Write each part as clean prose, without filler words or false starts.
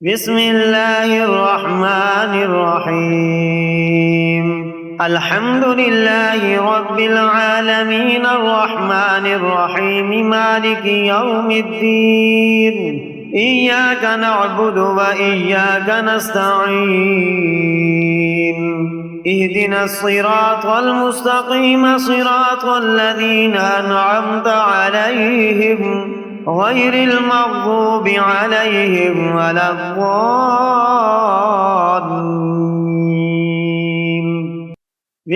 بسم الله الرحمن الرحيم الحمد لله رب العالمين الرحمن الرحيم مالك يوم الدين إياك نعبد وإياك نستعين اهدنا الصراط المستقيم صراط الذين أنعمت عليهم غير المغضوب عليهم ولا الضالين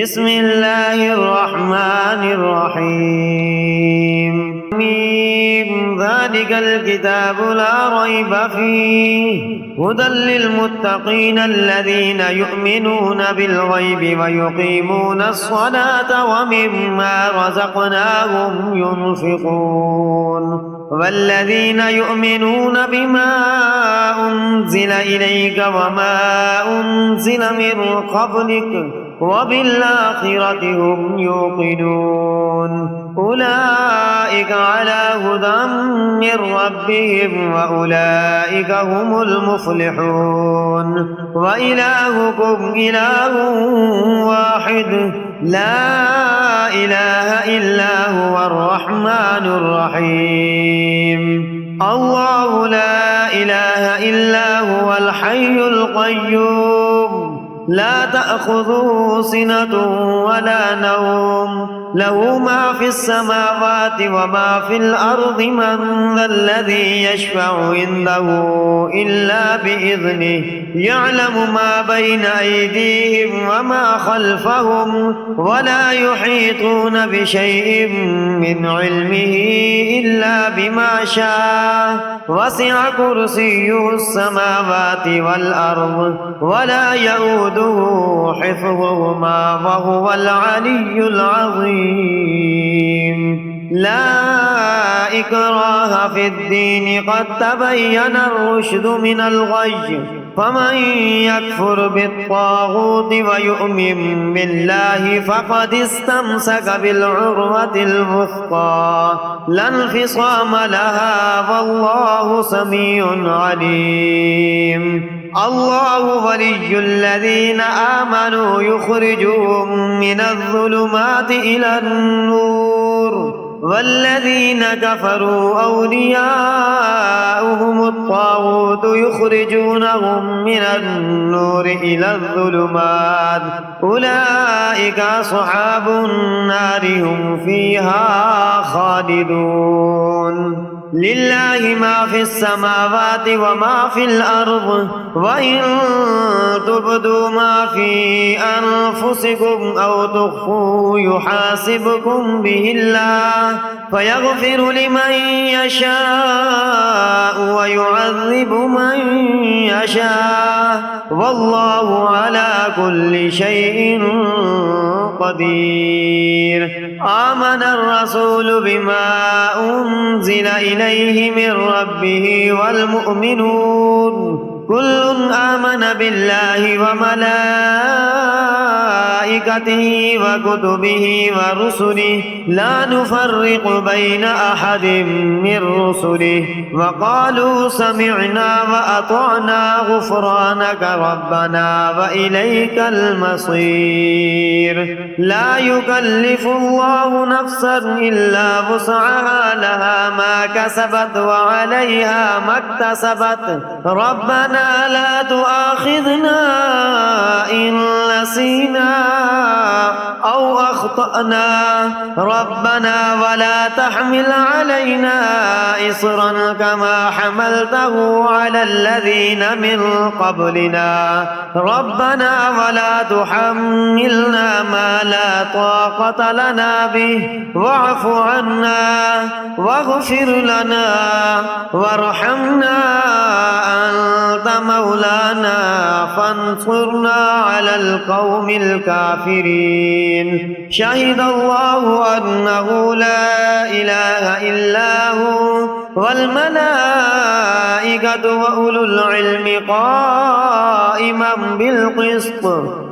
بسم الله الرحمن الرحيم ذلك الكتاب لا ريب فيه هدى للمتقين الذين يؤمنون بالغيب ويقيمون الصلاة ومما رزقناهم ينفقون والذين يؤمنون بما أنزل إليك وما أنزل من قبلك وبالآخرة هم يوقنون أولئك على هدى من ربهم وأولئك هم المفلحون وإلهكم إله واحد لا إله إلا هو الرحمن الرحيم الله لا إله إلا هو الحي القيوم لا تأخذه سنة ولا نوم له ما في السماوات وما في الأرض من ذا الذي يشفع عنده إلا بإذنه يعلم ما بين أيديهم وما خلفهم ولا يحيطون بشيء من علمه إلا بما شاء وسع كرسيه السماوات والأرض ولا يؤوده حفظهما وهو العلي العظيم لا إكراه في الدين قد تبين الرشد من الغي فمن يكفر بالطاغوت ويؤمن بالله فقد استمسك بالعروة الوثقى لا انفصام لها والله سميع عليم الله ولي الذين آمنوا يخرجهم من الظلمات إلى النور والذين كفروا أولياؤهم الطاغوت يخرجونهم من النور إلى الظلمات أولئك أصحاب النار هم فيها خالدون لله ما في السماوات وما في الأرض وإن تبدوا ما في أنفسكم أو تخفوا يحاسبكم به الله فيغفر لمن يشاء ويعذب من يشاء والله على كل شيء قدير آمن الرسول بما أنزل إليه من ربه والمؤمنون كل آمن بالله وملائكته وكتبه ورسله لا نفرق بين أحد من رسله وقالوا سمعنا وأطعنا غفرانك ربنا وإليك المصير لا يكلف الله نفسا إلا وسعها لها ما كسبت وعليها ما اكتسبت ربنا لا تؤاخذنا إن نسينا أو أخطأنا ربنا ولا تحمل علينا إصرا كما حملته على الذين من قبلنا ربنا ولا تحملنا ما لا طاقة لنا به واعف عنا واغفر لنا وارحمنا أنت مولانا فانصرنا على القوم الكافرين شهد الله أنه لا إله إلا هو والملائكة وأولو العلم قائما بالقسط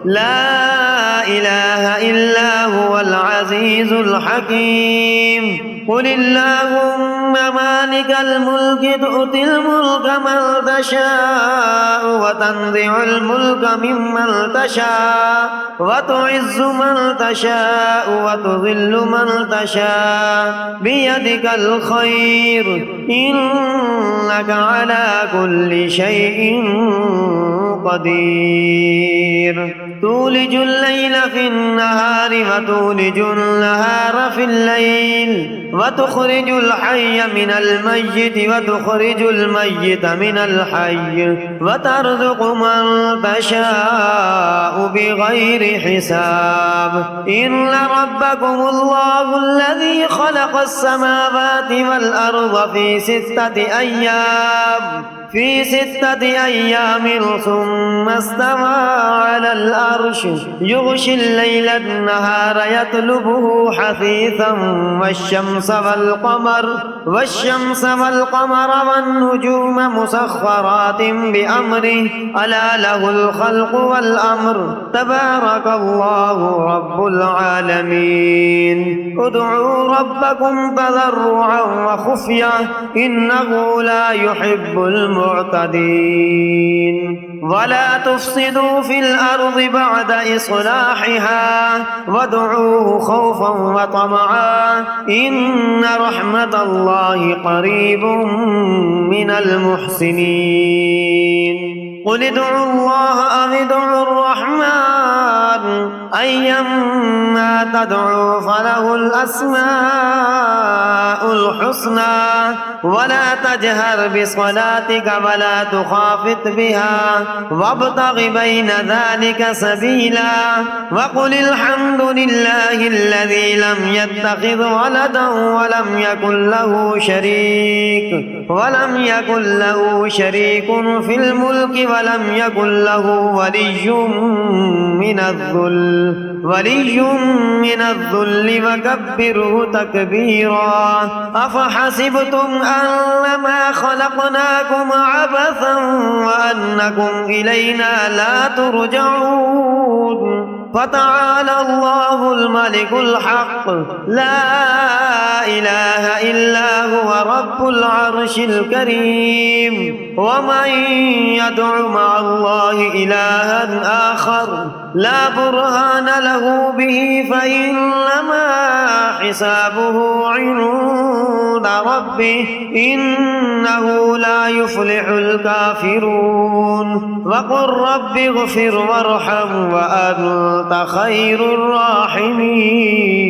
لا إله إلا هو العزيز الحكيم قل اللهم مالك الملك تؤتي الملك من تشاء وتنزع الملك ممن تشاء وتعز من تشاء وتذل من تشاء بيدك الخير إنك على كل شيء قدير تولج الليل في النهار وتولج النهار في الليل وتخرج الحي من الميت وتخرج الميت من الحي وترزق من تشاء بغير حساب إن ربكم الله الذي خلق السماوات والأرض في ستة أيام ثم استوى على العرش يغشي الليل النهار يطلبه حثيثا والشمس والقمر والنجوم مسخرات بأمره ألا له الخلق والأمر تبارك الله رب العالمين ادعوا ربكم تضرعا وخفية إنه لا يحب المعتدين ولا تفسدوا في الأرض بعد إصلاحها وادعوه خوفا وطمعا إن رحمة الله قريب من المحسنين قل ادعوا الله أو ادعوا الرحمن أيما تدعوا فله الأسماء الحسنى ولا تجهر بصلاتك ولا تخافت بها وابتغ بين ذلك سبيلا وقل الحمد لله الذي لم يتخذ ولدا ولم يكن له شريك في الملك ولم يكن له ولي من الذل وكبره تكبيرا أفحسبتم أنما خلقناكم عبثا وأنكم إلينا لا ترجعون فتعالى الله الملك الحق لا إله إلا هو رب العرش الكريم ومن يدع مع الله إلها آخر لا برهان له به فإنما حسابه عند ربه إنه لا يفلح الكافرون وقل رب اغفر وارحم وأنت خير الراحمين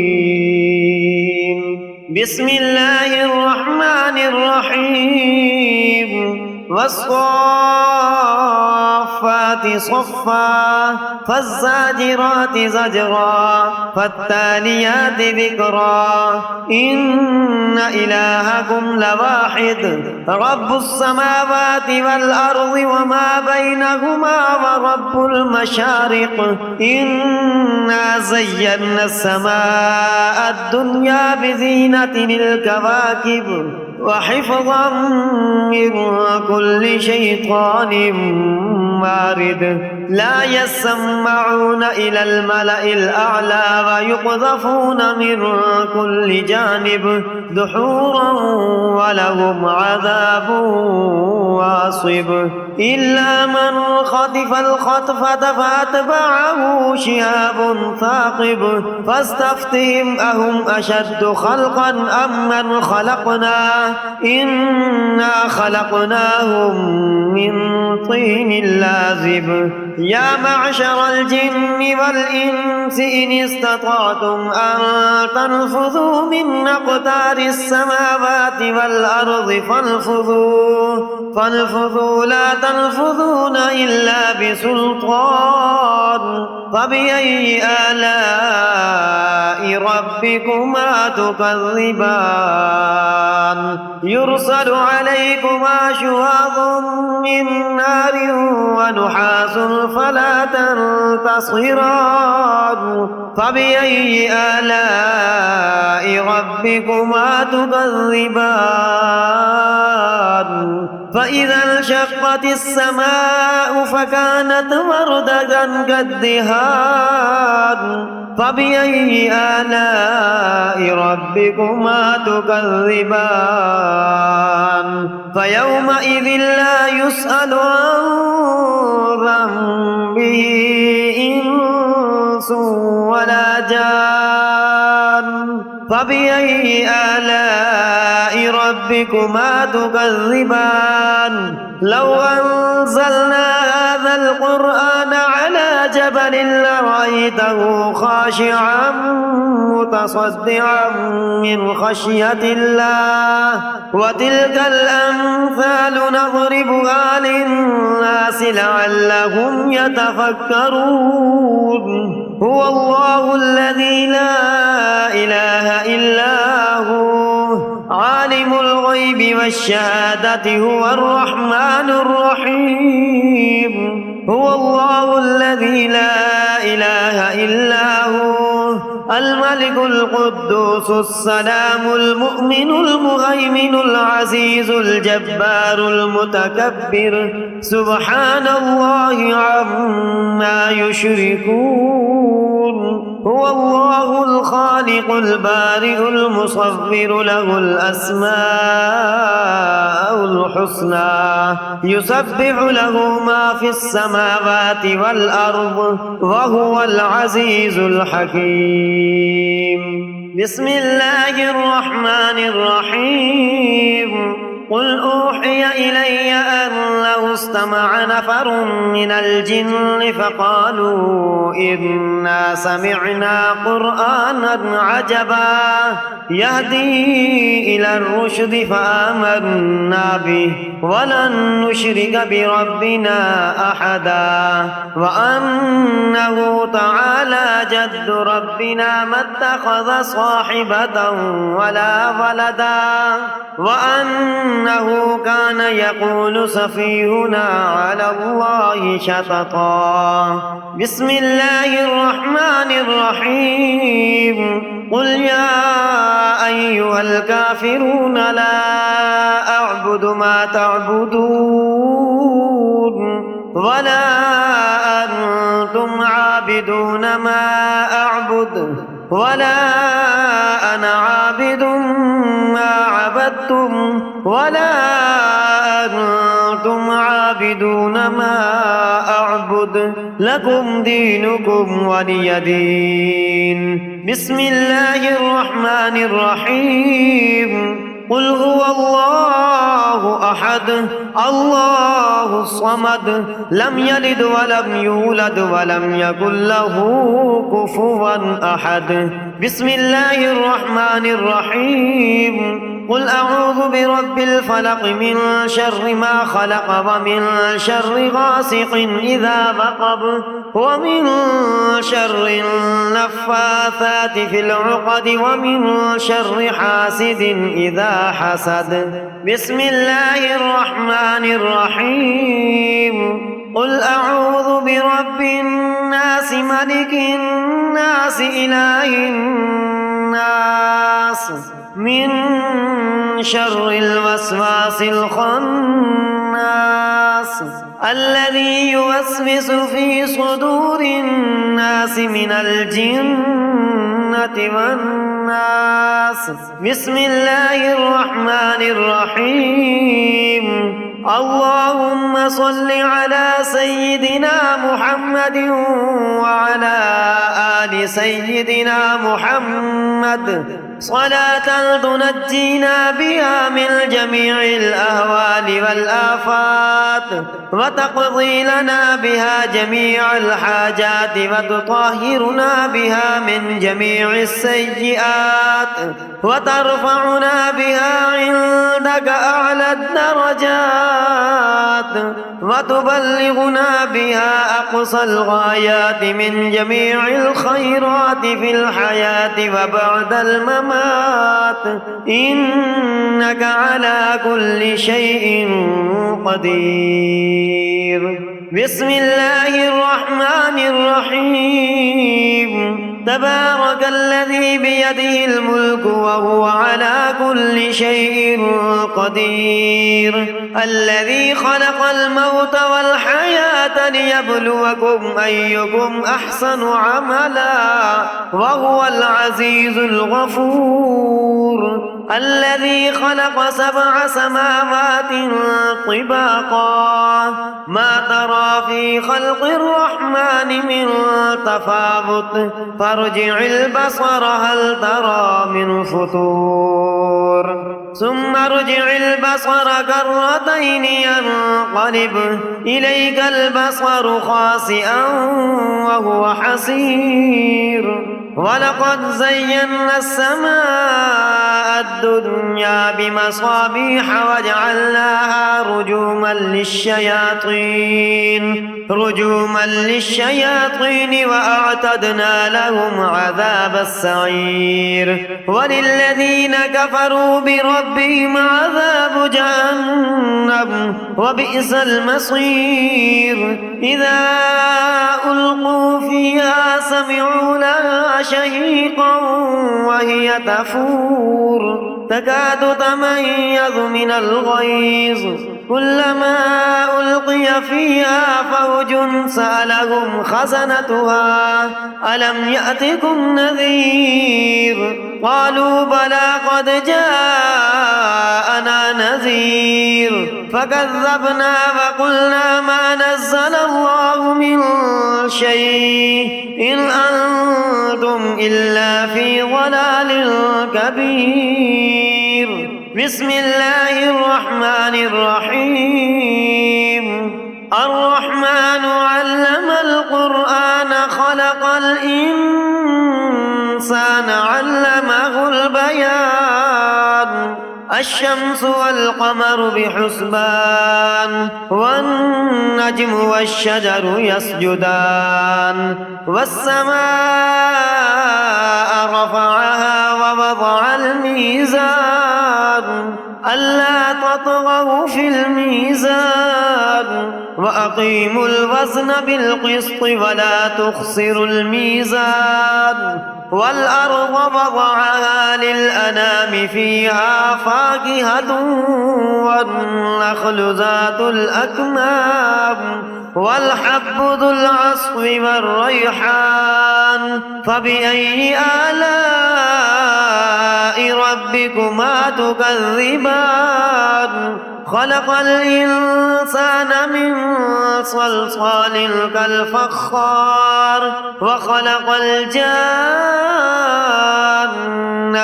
بسم الله الرحمن الرحيم والصافات صفا فالزاجرات زجرا فالتاليات ذكرا إن إلهكم لواحد رب السماوات والأرض وما بينهما ورب المشارق إنا زينا السماء الدنيا بزينة الكواكب وحفظا من كل شيطان مارد لا يسمعون إلى الملأ الأعلى ويقذفون من كل جانب دحورا ولهم عذاب واصب إلا من خطف الخطفة فأتبعه شهاب ثاقب فاستفتهم أهم أشد خلقا أم من خلقنا إنا خلقناهم من طين لازب يا معشر الجن والإنس إن استطعتم أن تنفذوا من أقطار السماوات والأرض فانفذوا لا تنفذون إلا بسلطان فبأي آلاء ربكما تكذبان يرسل عليكما شواظ من نار ونحاس فلا تنتصران فبأي آلاء ربكما تكذبان فإذا انشقت السماء فكانت وردة كالدهان فبأي آلاء ربكما تكذبان فيومئذ لا يسأل عن ذنبه إنس ولا جان فبأي آلاء ربكما تكذبان لو أنزلنا هذا القرآن على جبل لرأيته خاشعا متصدعا من خشية الله وتلك الأمثال نضربها للناس لعلهم يتفكرون هو الله الذي لا إله إلا هو عالم الغيب والشهادة هو الرحمن الرحيم هو الله الذي لا إله إلا هو الملك القدوس السلام المؤمن المهيمن العزيز الجبار المتكبر سبحان الله عما يشركون هو الله الخالق البارئ المصور له الأسماء الحسنى يسبح له ما في السماوات والأرض وهو العزيز الحكيم بسم الله الرحمن الرحيم قل أوحي إلي أنه استمع نفر من الجن فقالوا إنا سمعنا قرآنا عجبا يهدي إلى الرشد فآمنا به ولن نشرك بربنا أحدا وأنه تعالى جد ربنا ما اتخذ صاحبة ولا ولدا وأنه كان يقول سفيهنا على الله شططا بسم الله الرحمن الرحيم قل يا أيها الكافرون لا أعبد ما تعبدون ولا أنتم عابدون ما أعبد ولا أنا عابد ما عبدتم ولا أنتم عابدون ما أعبد لكم دينكم ولي دين بسم الله الرحمن الرحيم قل هو الله أحد الله الصمد لم يلد ولم يولد ولم يكن له كفوا أحد بسم الله الرحمن الرحيم قل أعوذ برب الفلق من شر ما خلق ومن شر غاسق إذا وقب ومن شر النفاثات في العقد ومن شر حاسد إذا حسد بسم الله الرحمن الرحيم قل أعوذ برب الناس ملك الناس إله الناس من شر الوسواس الخناس الذي يوسوس في صدور الناس من الجنة والناس بسم الله الرحمن الرحيم اللهم صل على سيدنا محمد وعلى آل سيدنا محمد صلاة تنجينا بها من جميع الأهوال والآفات وتقضي لنا بها جميع الحاجات وتطهرنا بها من جميع السيئات وترفعنا بها عندك أعلى الدرجات وتبلغنا بها أقصى الغايات من جميع الخيرات في الحياة وبعد الممات إنك على كل شيء قدير بسم الله الرحمن الرحيم تبارك الذي بيده الملك وهو على كل شيء قدير الذي خلق الموت والحياة ليبلوكم أيكم أحسن عملا وهو العزيز الغفور الذي خلق 7 سماوات طباقا ما ترى في خلق الرحمن من تفاوت فارجع البصر هل ترى من فطور ثم ارجع البصر كرتين ينقلب إليك البصر خاسئا وهو حسير ولقد زينا السماء الدنيا بمصابيح وجعلناها رجوما للشياطين وأعتدنا لهم عذاب السعير وللذين كفروا بربهم عذاب جهنم وبئس المصير إذا ألقوا فيها سمعوا لها شهيقا وهي تفور تكاد تميز من الغيظ كلما ألقي فيها فوج سألهم خزنتها ألم يأتكم نذير قالوا بلى قد جاءنا نذير فكذبنا وقلنا ما نزل الله من شيء إن أنتم إلا في ضلال كبير بسم الله الرحمن الرحيم الرحمن علم القرآن خلق الإنسان علمه البيان الشمس والقمر بحسبان والنجم والشجر يسجدان والسماء رفعها ووضع الميزان ألا تطغوا في الميزان وأقيموا الوزن بالقسط ولا تخسروا الميزان والأرض وضعها للأنام فيها فاكهة والنخل ذات الأكمام والحب ذو العصف والريحان فبأي آلاء ربكما تكذبان خلق الإنسان من صلصال كالفخار وخلق الجان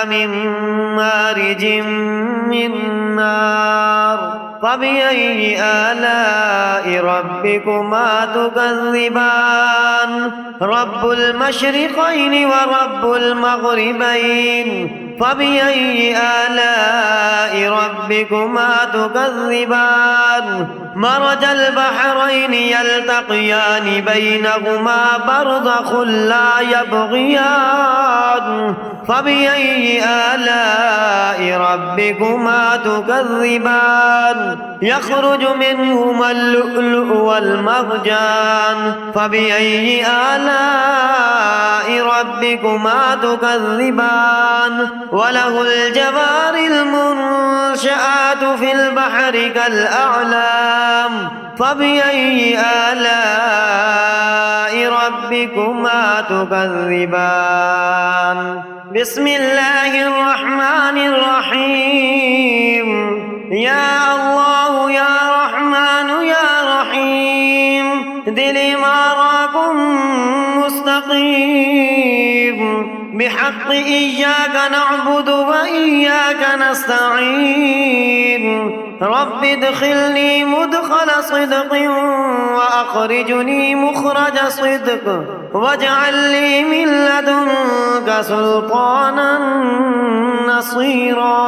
من مارج من نار فبأي آلاء ربكما تكذبان رب المشرقين ورب المغربين فبأي آلاء ربكما تكذبان مرج البحرين يلتقيان بينهما برزخ لا يبغيان فبأي آلاء ربكما تكذبان يخرج منهما اللؤلؤ والمرجان فبأي آلاء ربكما تكذبان وله الجوار المنشآت في البحر كالأعلام فبأي آلاء ربكما تكذبان بسم الله الرحمن الرحيم يا الله يا رحمن يا رحيم اهدني مراكم مستقيم بحق إياك نعبد وإياك نستعين رب ادخلني مدخل صدق وأخرجني مخرج صدق واجعل لي من لدنك سلطانا نصيرا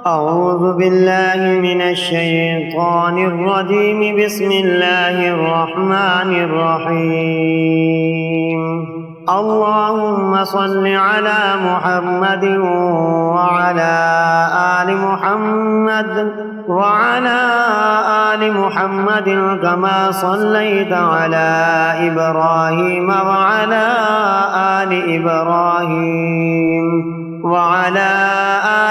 أعوذ بالله من الشيطان الرجيم بسم الله الرحمن الرحيم اللهم صل على محمد وعلى آل محمد وعلى آل محمد كما صليت على إبراهيم وعلى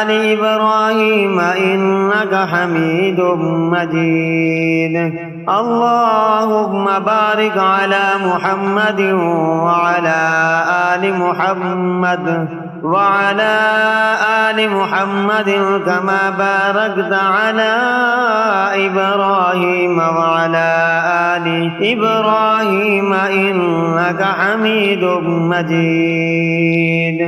آل إبراهيم إنك حميد مجيد. اللهم بارك على محمد وعلى آل محمد كما باركت على إبراهيم وعلى آل إبراهيم إنك حميد مجيد.